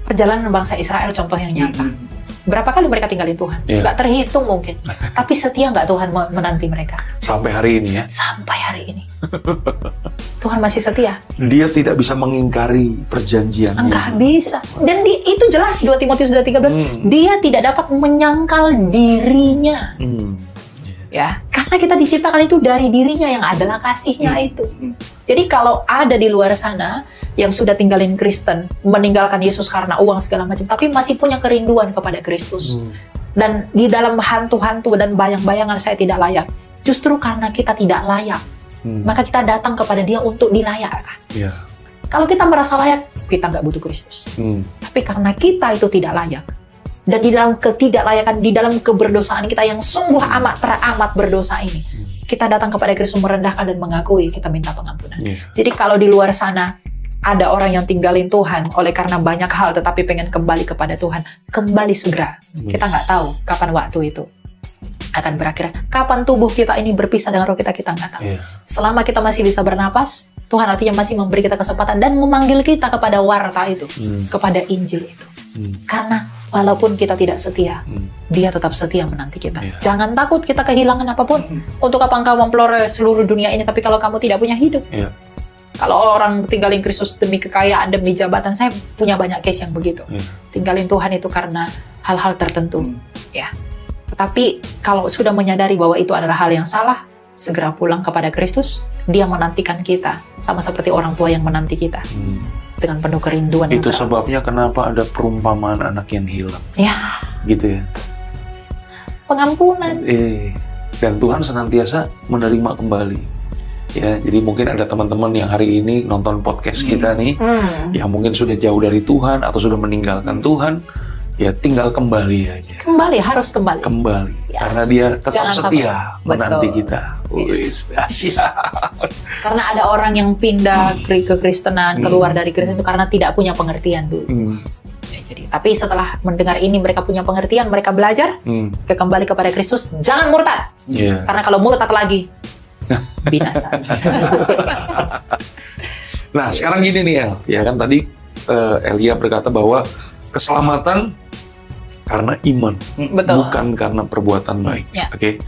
Perjalanan bangsa Israel contoh yang nyata. Berapa kali mereka tinggalin Tuhan? Nggak terhitung mungkin. Tapi setia nggak Tuhan menanti mereka? Sampai hari ini ya? Sampai hari ini. Tuhan masih setia. Dia tidak bisa mengingkari perjanjiannya. Nggak bisa. Dan itu jelas 2 Timotius 2:13. Dia tidak dapat menyangkal dirinya. Ya, karena kita diciptakan itu dari dirinya yang adalah kasihnya itu. Jadi kalau ada di luar sana yang sudah tinggalin Kristen, meninggalkan Yesus karena uang segala macam, tapi masih punya kerinduan kepada Kristus. Dan di dalam hantu-hantu dan bayang-bayangan saya tidak layak. Justru karena kita tidak layak, maka kita datang kepada Dia untuk dilayakkan. Kalau kita merasa layak, kita nggak butuh Kristus. Tapi karena kita itu tidak layak, dan di dalam ketidaklayakan, di dalam keberdosaan kita yang sungguh teramat berdosa ini, kita datang kepada Kristus merendahkan dan mengakui, kita minta pengampunan. Jadi kalau di luar sana ada orang yang tinggalin Tuhan oleh karena banyak hal tetapi pengen kembali kepada Tuhan, kembali segera. Kita nggak tahu kapan waktu itu akan berakhir. Kapan tubuh kita ini berpisah dengan roh kita nggak tahu. Selama kita masih bisa bernapas, Tuhan artinya masih memberi kita kesempatan dan memanggil kita kepada warta itu, kepada Injil itu. Karena walaupun kita tidak setia, Dia tetap setia menanti kita. Jangan takut kita kehilangan apapun. Untuk apa engkau memperoleh seluruh dunia ini, tapi kalau kamu tidak punya hidup. Kalau orang tinggalin Kristus demi kekayaan, demi jabatan, saya punya banyak case yang begitu. Tinggalin Tuhan itu karena hal-hal tertentu. Ya. Tetapi kalau sudah menyadari bahwa itu adalah hal yang salah, segera pulang kepada Kristus. Dia menantikan kita, sama seperti orang tua yang menanti kita. Dengan penuh kerinduan. Itu sebabnya kenapa ada perumpamaan anak yang hilang. Ya. Gitu ya. Pengampunan. Dan Tuhan senantiasa menerima kembali. Ya, jadi mungkin ada teman-teman yang hari ini nonton podcast kita nih, yang mungkin sudah jauh dari Tuhan atau sudah meninggalkan Tuhan, ya tinggal kembali aja. Kembali, harus kembali. Ya. Karena Dia tetap Jangan setia menanti betul. kita. Wis, dahsyat. Karena ada orang yang pindah ke Kristenan, keluar dari Kristen itu karena tidak punya pengertian dulu. Ya, jadi, tapi setelah mendengar ini mereka punya pengertian, mereka belajar, kembali kepada Kristus, jangan murtad. Karena kalau murtad lagi, binasa. Nah, sekarang gini nih El, ya kan tadi Elia berkata bahwa keselamatan karena iman, Betul. bukan karena perbuatan baik. Ya. Oke.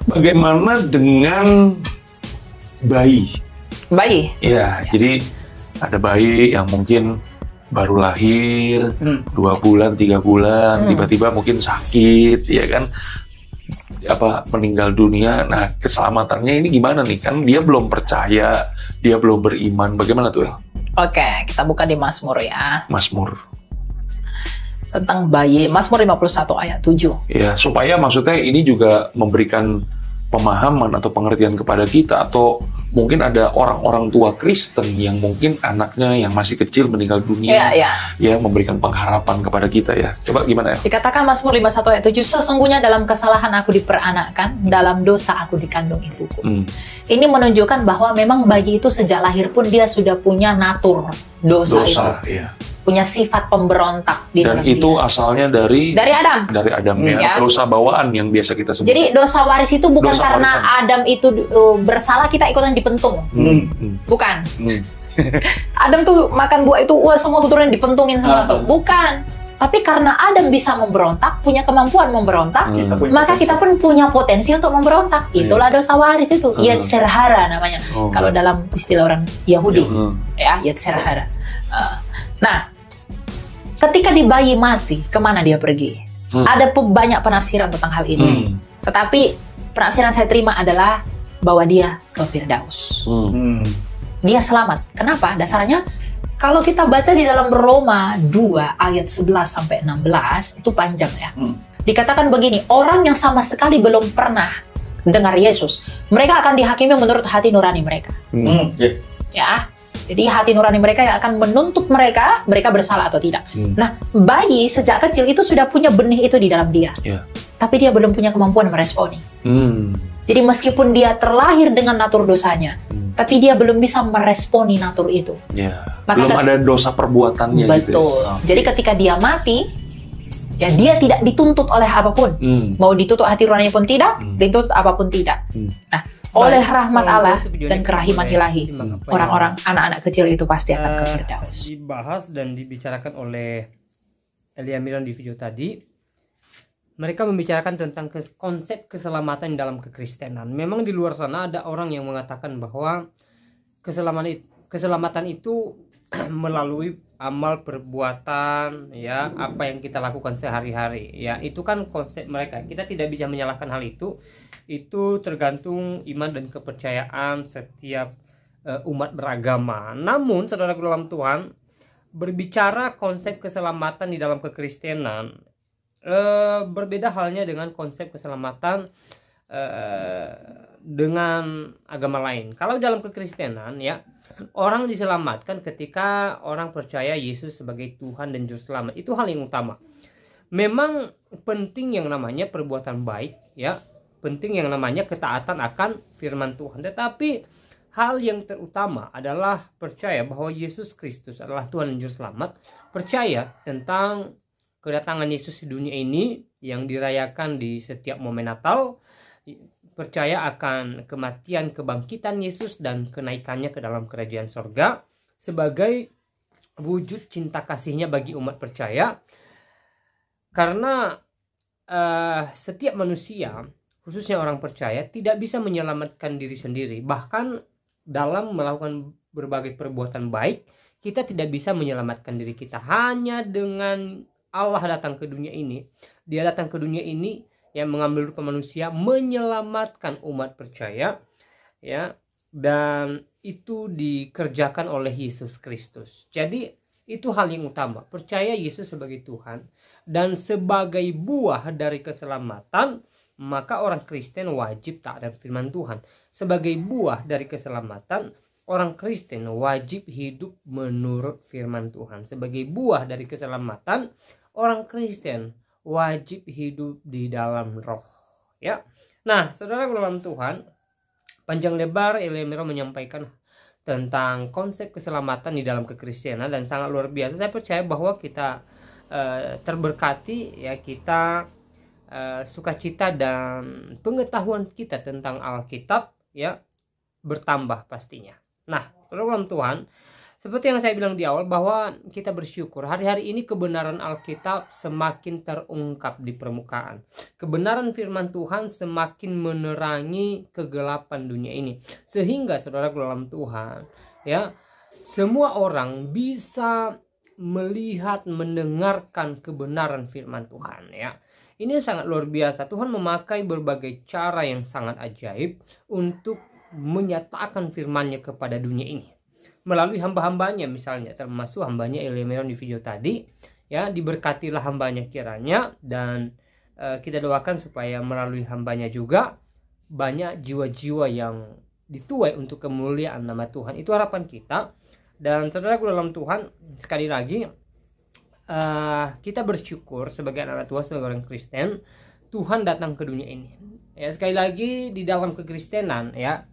Bagaimana dengan bayi? Ya, jadi ada bayi yang mungkin baru lahir, 2 bulan, 3 bulan, tiba-tiba mungkin sakit, ya kan? Meninggal dunia. Nah, keselamatannya ini gimana nih? Kan dia belum percaya, dia belum beriman. Bagaimana tuh, El? Oke, kita buka di Mazmur ya. Mazmur. Tentang bayi, Mazmur 51 ayat 7. Ya, supaya maksudnya ini juga memberikan pemahaman atau pengertian kepada kita, atau mungkin ada orang-orang tua Kristen yang mungkin anaknya yang masih kecil meninggal dunia, ya memberikan pengharapan kepada kita ya. Coba gimana ya? Dikatakan Mazmur 51 ayat 7, sesungguhnya dalam kesalahan aku diperanakkan, dalam dosa aku dikandung ibuku. Ini menunjukkan bahwa memang bayi itu sejak lahir pun dia sudah punya natur dosa itu. Ya. Punya sifat pemberontak di dalam dan itu dia. Asalnya dari Adam. Dari Adam ya. Dosa bawaan yang biasa kita sebut. Jadi dosa waris itu bukan dosa karena warisan. Adam itu bersalah kita ikutan dipentung. Bukan. Adam tuh makan buah itu, semua keturunan dipentungin sama tuh. Bukan. Tapi karena Adam bisa memberontak, punya kemampuan memberontak, maka kita pun punya potensi untuk memberontak. Itulah dosa waris itu. Yetzer hara namanya. Kalau dalam istilah orang Yahudi. Ya, Yetzer hara. Nah, ketika di bayi mati, kemana dia pergi? Ada banyak penafsiran tentang hal ini. Tetapi penafsiran saya terima adalah bahwa dia ke Firdaus. Dia selamat. Kenapa? Dasarnya kalau kita baca di dalam Roma 2 ayat 11 sampai 16, itu panjang ya. Dikatakan begini, orang yang sama sekali belum pernah dengar Yesus, mereka akan dihakimi menurut hati nurani mereka. Ya. Jadi hati nurani mereka yang akan menuntut mereka bersalah atau tidak. Nah, bayi sejak kecil itu sudah punya benih itu di dalam dia. Tapi dia belum punya kemampuan meresponi. Jadi meskipun dia terlahir dengan natur dosanya, tapi dia belum bisa meresponi natur itu. Belum ada dosa perbuatannya. Betul. Gitu ya. Jadi ketika dia mati, ya dia tidak dituntut oleh apapun. Mau dituntut hati nurani pun tidak, dituntut apapun tidak. Nah, oleh rahmat Allah dan kerahiman ilahi, orang-orang anak-anak kecil itu pasti akan ke Firdaus. Dibahas dan dibicarakan oleh Elia Miran di video tadi, mereka membicarakan tentang konsep keselamatan dalam kekristenan. Memang di luar sana ada orang yang mengatakan bahwa keselamatan itu melalui amal perbuatan, ya, apa yang kita lakukan sehari-hari, ya, itu kan konsep mereka. Kita tidak bisa menyalahkan hal itu. Itu tergantung iman dan kepercayaan setiap umat beragama. Namun, saudaraku dalam Tuhan, berbicara konsep keselamatan di dalam kekristenan, berbeda halnya dengan konsep keselamatan dengan agama lain. Kalau dalam kekristenan, ya, orang diselamatkan ketika orang percaya Yesus sebagai Tuhan dan Juru Selamat. Itu hal yang utama. Memang penting yang namanya perbuatan baik, ya, penting yang namanya ketaatan akan firman Tuhan. Tetapi hal yang terutama adalah percaya bahwa Yesus Kristus adalah Tuhan dan Juru Selamat, percaya tentang kedatangan Yesus di dunia ini yang dirayakan di setiap momen Natal, percaya akan kematian, kebangkitan Yesus dan kenaikannya ke dalam kerajaan sorga sebagai wujud cinta kasihnya bagi umat percaya. Karena setiap manusia, khususnya orang percaya, tidak bisa menyelamatkan diri sendiri. Bahkan dalam melakukan berbagai perbuatan baik, kita tidak bisa menyelamatkan diri kita. Hanya dengan Allah datang ke dunia ini, Dia datang ke dunia ini yang mengambil rupa manusia, menyelamatkan umat percaya, ya, dan itu dikerjakan oleh Yesus Kristus. Jadi itu hal yang utama, percaya Yesus sebagai Tuhan dan sebagai buah dari keselamatan. Maka orang Kristen wajib taat dan firman Tuhan. Sebagai buah dari keselamatan, orang Kristen wajib hidup menurut firman Tuhan. Sebagai buah dari keselamatan, orang Kristen wajib hidup di dalam roh. Ya. Nah, saudara dalam Tuhan, panjang lebar Elia Miro menyampaikan tentang konsep keselamatan di dalam kekristenan dan sangat luar biasa. Saya percaya bahwa kita terberkati, ya, kita sukacita dan pengetahuan kita tentang Alkitab, ya, bertambah pastinya. Nah, dalam Tuhan, seperti yang saya bilang di awal bahwa kita bersyukur hari-hari ini kebenaran Alkitab semakin terungkap di permukaan. Kebenaran firman Tuhan semakin menerangi kegelapan dunia ini. Sehingga saudara dalam Tuhan, ya, semua orang bisa melihat, mendengarkan kebenaran firman Tuhan, ya. Ini sangat luar biasa. Tuhan memakai berbagai cara yang sangat ajaib untuk menyatakan firman-Nya kepada dunia ini. Melalui hamba-hambanya, misalnya termasuk hambanya Elia Miro di video tadi, ya, diberkatilah hambanya kiranya, dan kita doakan supaya melalui hambanya juga banyak jiwa-jiwa yang dituai untuk kemuliaan nama Tuhan. Itu harapan kita. Dan saudaraku dalam Tuhan, sekali lagi kita bersyukur sebagai anak Tuhan, sebagai orang Kristen, Tuhan datang ke dunia ini. Ya, sekali lagi di dalam kekristenan, ya,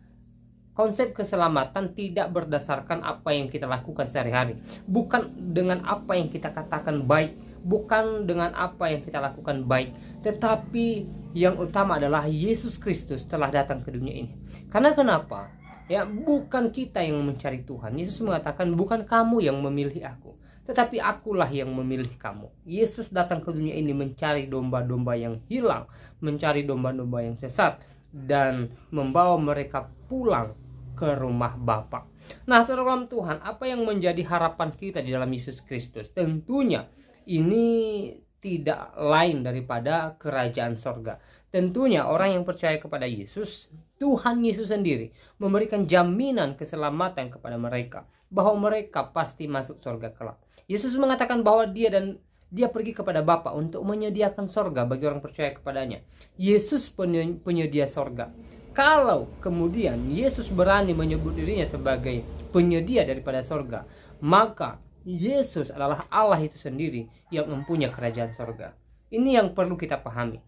konsep keselamatan tidak berdasarkan apa yang kita lakukan sehari-hari, bukan dengan apa yang kita katakan baik, bukan dengan apa yang kita lakukan baik, tetapi yang utama adalah Yesus Kristus telah datang ke dunia ini. Karena kenapa? Ya, bukan kita yang mencari Tuhan. Yesus mengatakan, bukan kamu yang memilih aku, tetapi akulah yang memilih kamu. Yesus datang ke dunia ini mencari domba-domba yang hilang, mencari domba-domba yang sesat, dan membawa mereka pulang ke rumah Bapa. Nah, saudara dalam Tuhan, apa yang menjadi harapan kita di dalam Yesus Kristus? Tentunya ini tidak lain daripada kerajaan sorga. Tentunya orang yang percaya kepada Yesus, Tuhan Yesus sendiri memberikan jaminan keselamatan kepada mereka, bahwa mereka pasti masuk sorga kelak. Yesus mengatakan bahwa dia pergi kepada Bapa untuk menyediakan sorga bagi orang percaya kepadanya. Yesus penyedia sorga. Kalau kemudian Yesus berani menyebut dirinya sebagai penyedia daripada sorga, maka Yesus adalah Allah itu sendiri yang mempunyai kerajaan sorga. Ini yang perlu kita pahami.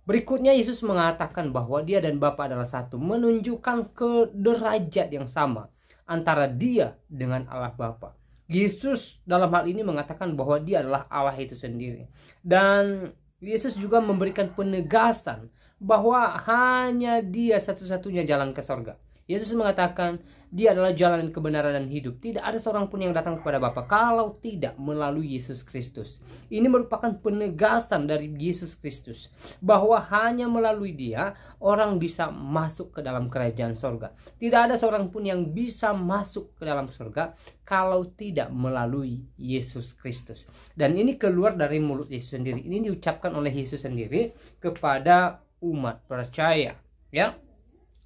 Berikutnya Yesus mengatakan bahwa Dia dan Bapa adalah satu, menunjukkan kederajat yang sama antara Dia dengan Allah Bapa. Yesus dalam hal ini mengatakan bahwa Dia adalah Allah itu sendiri. Dan Yesus juga memberikan penegasan bahwa hanya Dia satu-satunya jalan ke sorga. Yesus mengatakan Dia adalah jalan, kebenaran, dan hidup. Tidak ada seorang pun yang datang kepada Bapa kalau tidak melalui Yesus Kristus. Ini merupakan penegasan dari Yesus Kristus bahwa hanya melalui Dia orang bisa masuk ke dalam kerajaan sorga. Tidak ada seorang pun yang bisa masuk ke dalam sorga kalau tidak melalui Yesus Kristus. Dan ini keluar dari mulut Yesus sendiri. Ini diucapkan oleh Yesus sendiri kepada umat percaya, ya.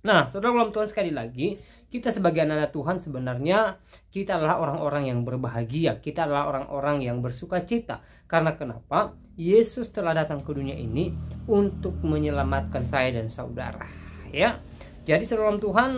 Nah, saudara dalam Tuhan, sekali lagi, kita sebagai anak Tuhan sebenarnya kita adalah orang-orang yang berbahagia. Kita adalah orang-orang yang bersuka cita. Karena kenapa? Yesus telah datang ke dunia ini untuk menyelamatkan saya dan saudara, ya. Jadi saudara Tuhan,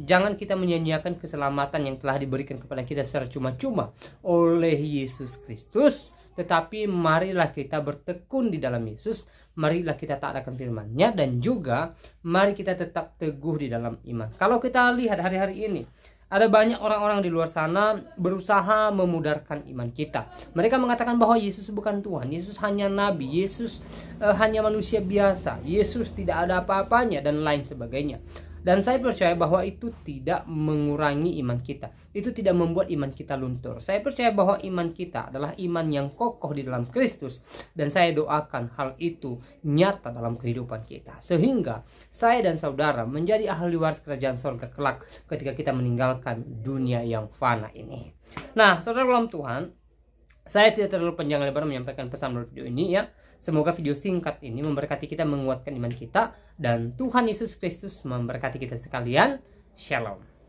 jangan kita menyia-nyiakan keselamatan yang telah diberikan kepada kita secara cuma-cuma oleh Yesus Kristus. Tetapi marilah kita bertekun di dalam Yesus, marilah kita taatkan firman-Nya, dan juga mari kita tetap teguh di dalam iman. Kalau kita lihat hari-hari ini, ada banyak orang-orang di luar sana berusaha memudarkan iman kita. Mereka mengatakan bahwa Yesus bukan Tuhan, Yesus hanya nabi, Yesus hanya manusia biasa, Yesus tidak ada apa-apanya, dan lain sebagainya. Dan saya percaya bahwa itu tidak mengurangi iman kita. Itu tidak membuat iman kita luntur. Saya percaya bahwa iman kita adalah iman yang kokoh di dalam Kristus. Dan saya doakan hal itu nyata dalam kehidupan kita. Sehingga saya dan saudara menjadi ahli waris kerajaan sorga kelak ketika kita meninggalkan dunia yang fana ini. Nah, saudara dalam Tuhan, saya tidak terlalu panjang lebar menyampaikan pesan melalui video ini ya. Semoga video singkat ini memberkati kita, menguatkan iman kita, dan Tuhan Yesus Kristus memberkati kita sekalian. Shalom.